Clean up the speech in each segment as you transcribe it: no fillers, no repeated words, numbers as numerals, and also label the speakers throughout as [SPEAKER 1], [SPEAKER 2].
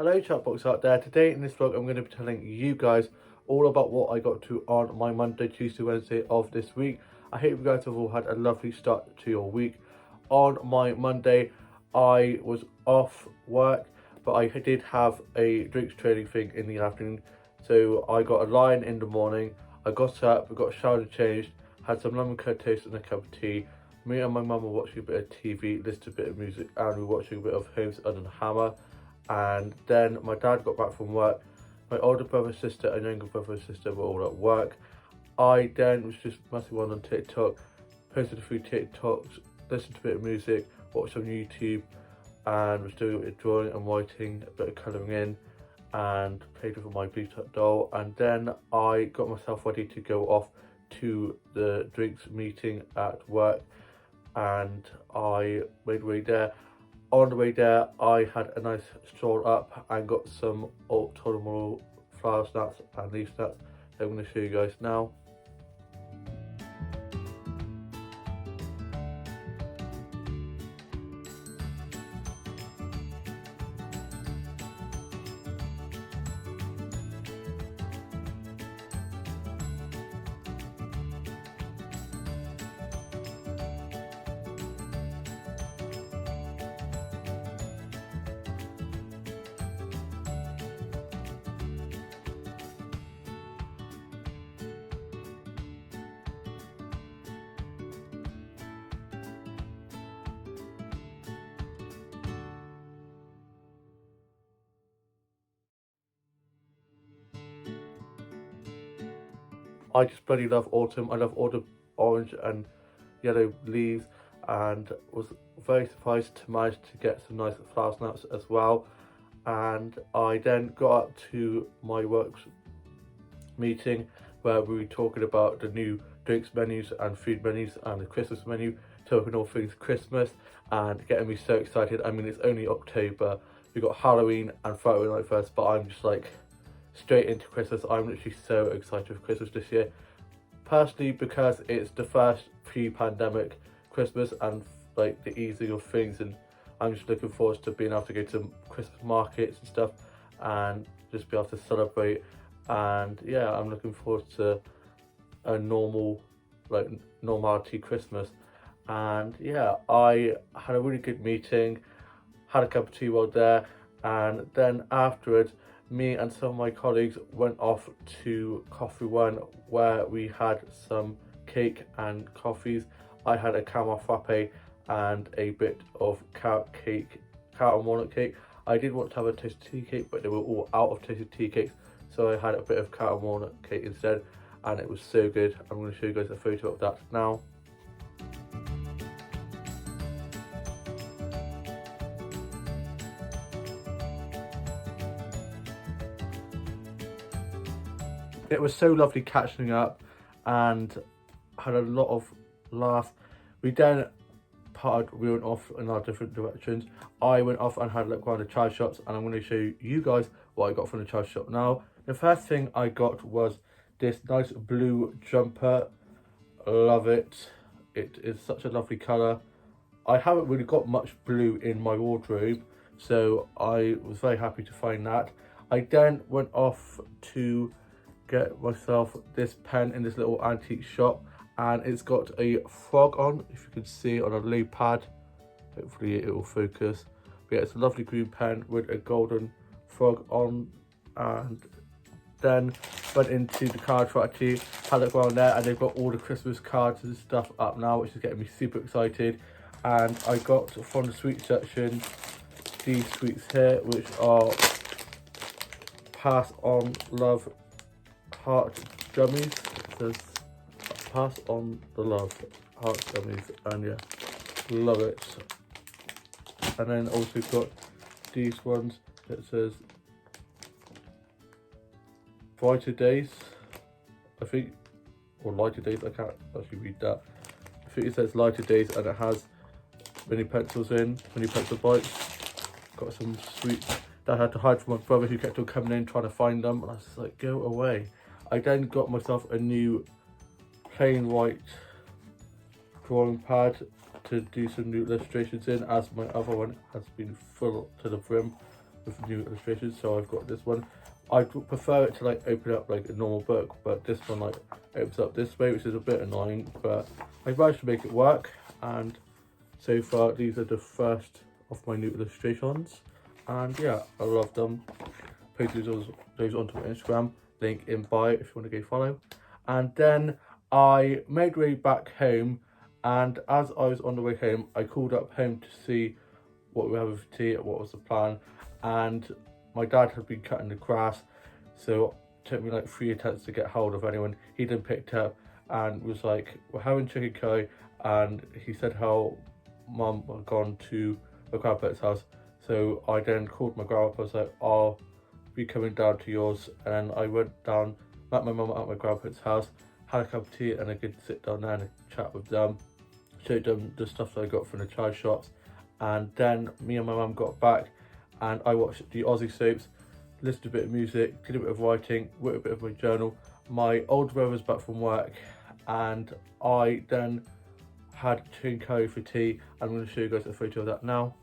[SPEAKER 1] Hello chatbox out there. Today in this vlog I'm going to be telling you guys all about what I got to on my Monday, Tuesday, Wednesday of this week. I hope you guys have all had a lovely start to your week. On my Monday I was off work, but I did have a drinks training thing in the afternoon. So I got a line in the morning, I got up, got showered and changed, had some lemon curd toast and a cup of tea. Me and my mum were watching a bit of TV, listening to a bit of music, and we were watching a bit of Holmes and Hammer. And then my dad got back from work. My older brother, sister and younger brother and sister were all at work. I then was just messing around on TikTok, posted a few TikToks, listened to a bit of music, watched some YouTube, and was doing a bit of drawing and writing, a bit of colouring in, and played with my beat up doll. And then I got myself ready to go off to the drinks meeting at work, and I made way there. On the way there, I had a nice stroll up and got some autumnal flower snaps and leaf snaps that I'm going to show you guys now. I just bloody love autumn. I love all the orange and yellow leaves, and was very surprised to manage to get some nice flower snaps as well. And I then got up to my work's meeting where we were talking about the new drinks menus and food menus and the Christmas menu, talking all things Christmas and getting me so excited. I mean, it's only October, we got Halloween and Friday Night First, but I'm just like straight into Christmas. I'm literally so excited for Christmas this year, personally because it's the first pre-pandemic Christmas and like the easing of things, and I'm just looking forward to being able to go to Christmas markets and stuff and just be able to celebrate. And yeah, I'm looking forward to a normality Christmas. And yeah, I had a really good meeting, had a cup of tea while there, and then afterwards me and some of my colleagues went off to Coffee One where we had some cake and coffees. I had a caramel frappe and a bit of carrot and walnut cake. I did want to have a toasted tea cake, but they were all out of toasted tea cakes, so I had a bit of carrot and walnut cake instead, and it was so good. I'm going to show you guys a photo of that now. It was so lovely catching up and had a lot of laughs. We then we went off in our different directions. I went off and had a look around the chai shops, and I'm going to show you guys what I got from the chai shop now. The first thing I got was this nice blue jumper. Love it. It is such a lovely colour. I haven't really got much blue in my wardrobe, so I was very happy to find that. I then went off to get myself this pen in this little antique shop, and it's got a frog on, if you can see, on a low pad. Hopefully it will focus. But yeah, it's a lovely green pen with a golden frog on. And then went into the card factory, had a look around there, and they've got all the Christmas cards and stuff up now, which is getting me super excited. And I got from the sweet section these sweets here, which are Pass on Love heart gummies. It says Pass on the Love heart gummies, and yeah, love it. And then also got these ones that says Brighter Days, I think, or Lighter Days. I can't actually read that. I think it says Lighter Days, and it has mini pencils in, mini pencil bites. Got some sweets that I had to hide from my brother, who kept on coming in trying to find them, and I was just like, go away. I then got myself a new plain white drawing pad to do some new illustrations in, as my other one has been full to the brim. with new illustrations, so I've got this one. I prefer it to like open up like a normal book, but this one like opens up this way, which is a bit annoying, but I managed to make it work. And so far these are the first of my new illustrations, and yeah, I love them. Post those onto my Instagram, link in bio if you want to go follow. And then I made way back home, and as I was on the way home I called up home to see what we have for tea, what was the plan, and my dad had been cutting the grass, so it took me like 3 attempts to get hold of anyone. He then picked up and was like, we're having chicken curry, and he said how mum had gone to my grandpa's house. So I then called my grandpa, I was like, I'll be coming down to yours, and then I went down, met my mum at my grandpa's house, had a cup of tea, and I could sit down there and chat with them, showed them the stuff that I got from the chai shops. And then me and my mum got back, and I watched the Aussie soaps, listened to a bit of music, did a bit of writing, wrote a bit of my journal. My older brother was back from work, and I then had chicken curry for tea. I'm going to show you guys a photo of that now.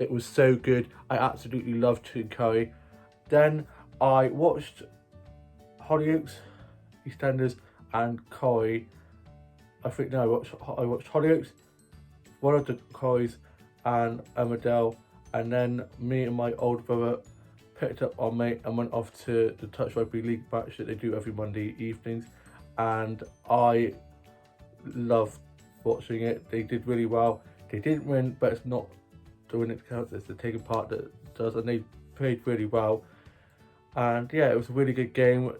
[SPEAKER 1] It was so good. I absolutely loved chicken curry. Then I watched Hollyoaks, EastEnders, and Corrie. I watched Hollyoaks, one of the Corries, and Emmerdale, and then me and my older brother picked up our mate and went off to the touch rugby league match that they do every Monday evenings, and I loved watching it. They did really well. They didn't win, but it's not the winning that counts, it's the taking part that does, and they played really well. And yeah, it was a really good game.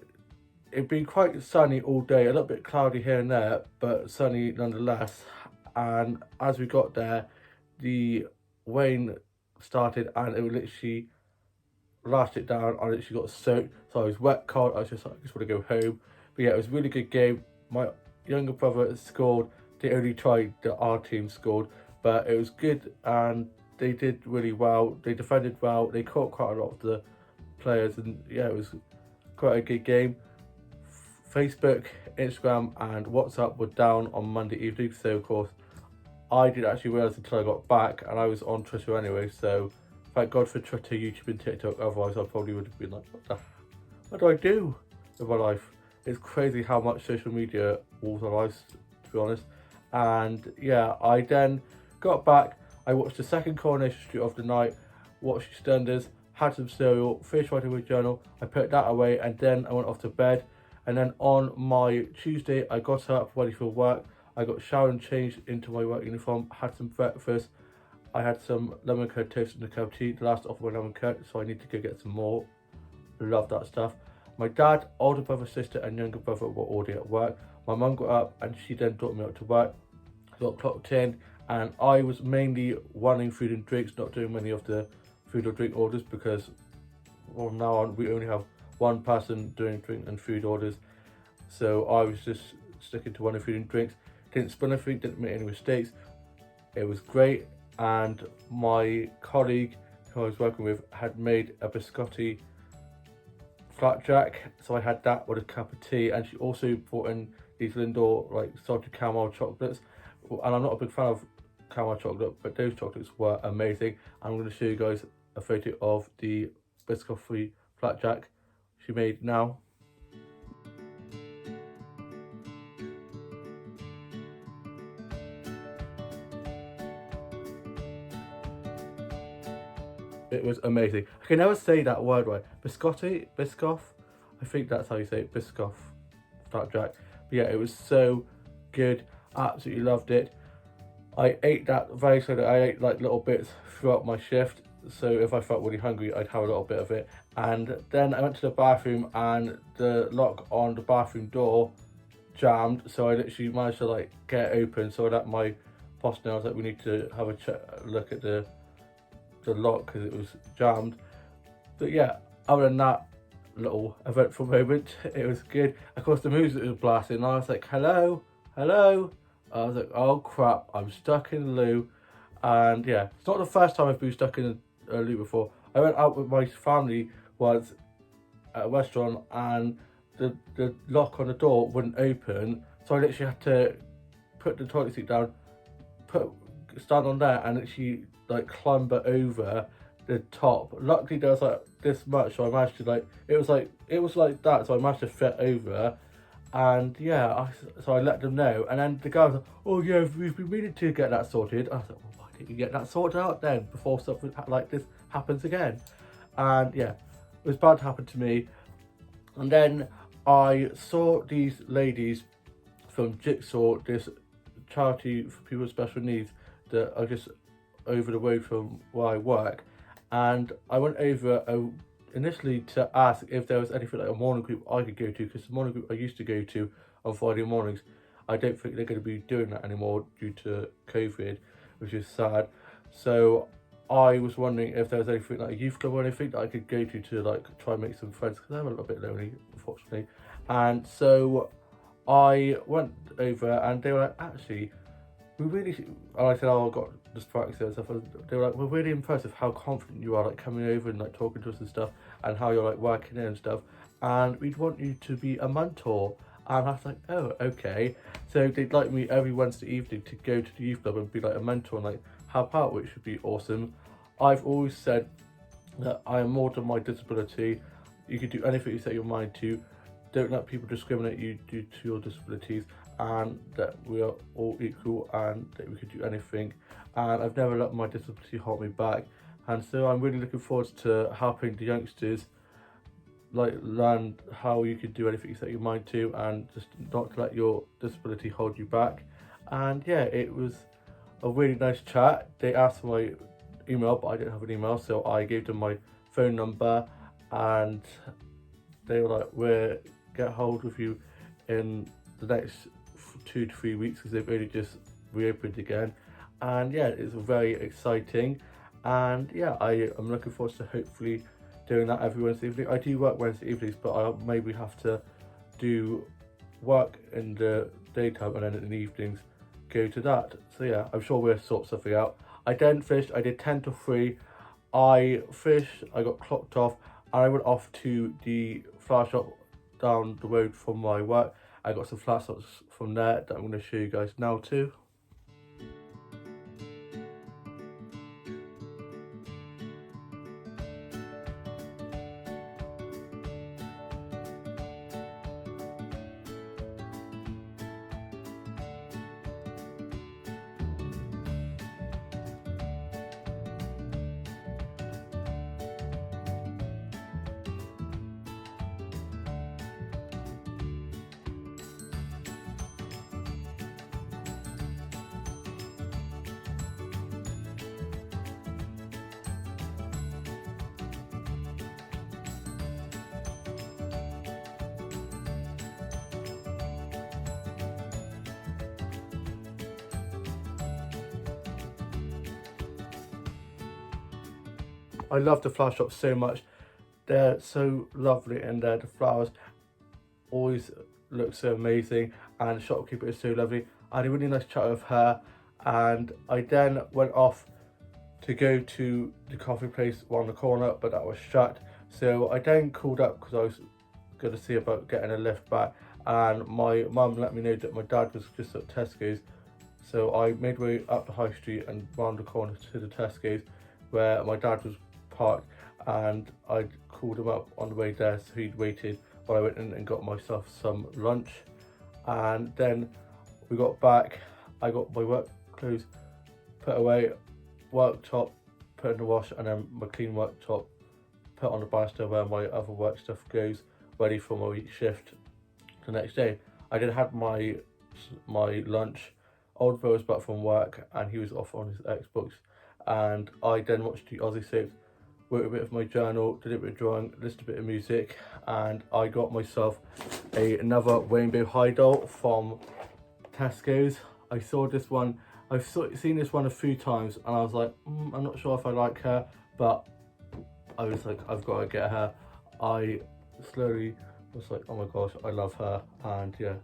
[SPEAKER 1] It'd been quite sunny all day, a little bit cloudy here and there, but sunny nonetheless. And as we got there, the rain started, and it literally lashed it down. I literally got soaked, so I was wet, cold. I just want to go home. But yeah, it was a really good game. My younger brother scored. They only tried that our team scored, but it was good, and they did really well. They defended well. They caught quite a lot of the players, and yeah, it was quite a good game. Facebook, Instagram, and WhatsApp were down on Monday evening, so of course I didn't actually realise until I got back, and I was on Twitter anyway, so thank God for Twitter, YouTube and TikTok, otherwise I probably would have been like, what do I do with my life? It's crazy how much social media rules our lives, to be honest. And yeah, I then got back, I watched the second Coronation Street of the night, watched EastEnders, had some cereal, finished writing my journal, I put that away, and then I went off to bed. And then on my Tuesday, I got up ready for work. I got showered and changed into my work uniform, had some breakfast. I had some lemon curd toast and a cup of tea, the last of my lemon curd, so I need to go get some more. Love that stuff. My dad, older brother, sister, and younger brother were already at work. My mum got up and she then brought me up to work. Got clocked in, and I was mainly running food and drinks, not doing many of the food or drink orders, because from now on we only have one person doing drink and food orders, so I was just sticking to one of food and drinks. Didn't spill anything, didn't make any mistakes. It was great. And my colleague who I was working with had made a biscotti flapjack, so I had that with a cup of tea, and she also brought in these Lindor like salted caramel chocolates, and I'm not a big fan of caramel chocolate, but those chocolates were amazing. I'm going to show you guys a photo of the biscotti flapjack she made now. It was amazing. I can never say that word right. Biscotti? Biscoff? I think that's how you say it. Biscoff flapjack. But yeah, it was so good. Absolutely loved it. I ate that very slowly. I ate like little bits throughout my shift, so if I felt really hungry I'd have a little bit of it. And then I went to the bathroom, and the lock on the bathroom door jammed, so I literally managed to like get it open. So I let my boss know, I was like, we need to have a look at the lock because it was jammed. But yeah, other than that little eventful moment, it was good. Of course the music was blasting, and I was like, hello. I was like, oh crap, I'm stuck in the loo. And yeah, it's not the first time I've been stuck in a loo before. I went out with my family once at a restaurant, and the lock on the door wouldn't open, so I literally had to put the toilet seat down, stand on there, and literally like clamber over the top. Luckily there was like this much, so I managed to like it was like that, so I managed to fit over. And yeah, so I let them know, and then the guy was like, "Oh yeah, we've been meaning to get that sorted." I was like, "Well, why didn't you get that sorted out then before something like this happens again?" And yeah, it was bad to happen to me. And then I saw these ladies from Jigsaw, this charity for people with special needs that are just over the road from where I work, and I went over initially to ask if there was anything like a morning group I could go to, because the morning group I used to go to on Friday mornings, I don't think they're going to be doing that anymore due to COVID, which is sad. So I was wondering if there was anything like a youth club or anything that I could go to like try and make some friends, because I'm a little bit lonely, unfortunately. And so I went over, and they were like, actually, we really, and I said, oh, I got distracted and stuff. And they were like, we're really impressed with how confident you are, like coming over and like talking to us and stuff, and how you're like working in and stuff. And we'd want you to be a mentor. And I was like, oh, okay. So they'd like me every Wednesday evening to go to the youth club and be like a mentor and like help out, which would be awesome. I've always said that I am more than my disability. You can do anything you set your mind to. Don't let people discriminate you due to your disabilities, and that we are all equal and that we can do anything. And I've never let my disability hold me back. And so I'm really looking forward to helping the youngsters like learn how you can do anything you set your mind to, and just not let your disability hold you back. And yeah, it was a really nice chat. They asked for my email, but I didn't have an email, so I gave them my phone number, and they were like, we'll get hold of you in the next 2 to 3 weeks, because they've only just reopened again. And yeah, it's very exciting. And yeah, I am looking forward to hopefully doing that every Wednesday evening. I do work Wednesday evenings, but I'll maybe have to do work in the daytime, and then in the evenings go to that. So yeah, I'm sure we'll sort something out. I then finished, I did 10 to 3. I finished, I got clocked off, and I went off to the flower shop down the road from my work. I got some flower shops from there that I'm going to show you guys now too. I love the flower shop so much. They're so lovely in there. The flowers always look so amazing, and the shopkeeper is so lovely. I had a really nice chat with her, and I then went off to go to the coffee place around the corner, but that was shut. So I then called up because I was going to see about getting a lift back, and my mum let me know that my dad was just at Tesco's. So I made my way up the high street and round the corner to the Tesco's where my dad was parked, and I called him up on the way there, so he'd waited while I went in and got myself some lunch. And then we got back, I got my work clothes put away, worktop put in the wash, and then my clean worktop put on the banister where my other work stuff goes, ready for my shift the next day. I then had my lunch. Oliver was back from work and he was off on his Xbox, and I then watched the Aussie soaps, wrote a bit of my journal, did a bit of drawing, listened to a bit of music, and I got myself another Rainbow High doll from Tesco's. I saw this one, I've seen this one a few times, and I was like, I'm not sure if I like her, but I was like, I've got to get her. I slowly was like, oh my gosh, I love her. And yeah,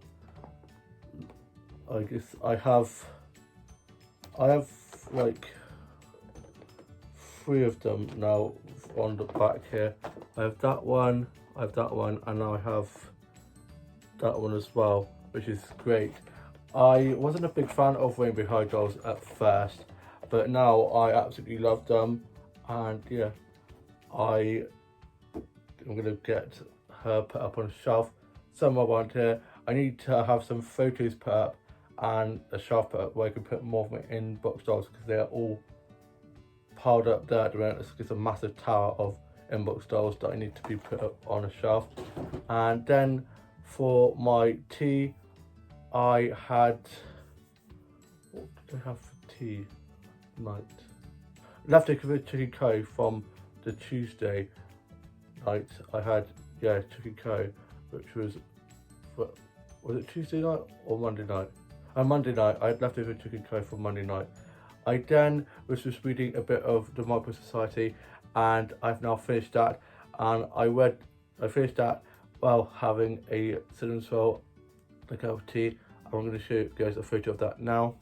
[SPEAKER 1] I guess I have like 3 of them now on the back here. I have that one, and now I have that one as well, which is great. I wasn't a big fan of Rainbow High dolls at first, but now I absolutely love them, and yeah, I'm gonna get her put up on a shelf somewhere around here. I need to have some photos put up and a shelf put up where I can put more of my inbox dolls, because they are all piled up there at the moment. It's a massive tower of inbox dolls that I need to be put up on a shelf. And then for my tea, I had, what did I have for tea night? Leftover chicken curry from the Tuesday night. I had, yeah, chicken curry, which was it Tuesday night or Monday night? Monday night. I had leftover chicken curry from Monday night. I then was just reading a bit of the Micro Society, and I've now finished that. And I finished that while having a cinnamon roll, a cup of tea. I'm going to show you guys a photo of that now.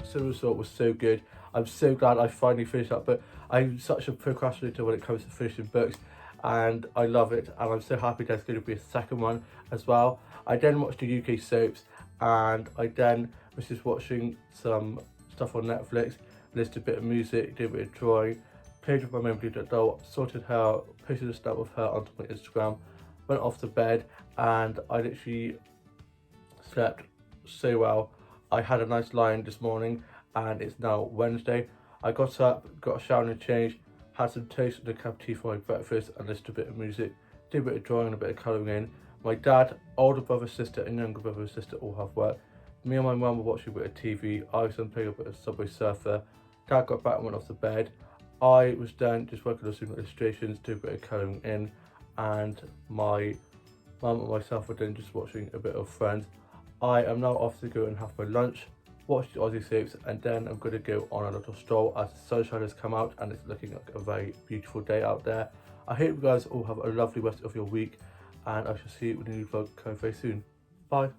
[SPEAKER 1] Cinnamon salt was so good. I'm so glad I finally finished that book. I'm such a procrastinator when it comes to finishing books, and I love it, and I'm so happy there's going to be a second one as well. I then watched the UK soaps, and I then was just watching some stuff on Netflix, listened to a bit of music, did a bit of drawing, played with my memory doll, sorted her out, posted a snap of her onto my Instagram, went off to bed, and I literally slept so well. I had a nice lie-in this morning, and it's now Wednesday. I got up, got a shower and a change, had some toast and a cup of tea for my breakfast, and listened to a bit of music, did a bit of drawing and a bit of colouring in. My dad, older brother, sister and younger brother and sister all have work. Me and my mum were watching a bit of TV. I was then playing a bit of Subway Surfer. Dad got back and went off to bed. I was then just working on some illustrations, did a bit of colouring in, and my mum and myself were then just watching a bit of Friends. I am now off to go and have my lunch, watch the Aussie soaps, and then I'm going to go on a little stroll as the sunshine has come out and it's looking like a very beautiful day out there. I hope you guys all have a lovely rest of your week, and I shall see you in a new vlog coming very soon. Bye.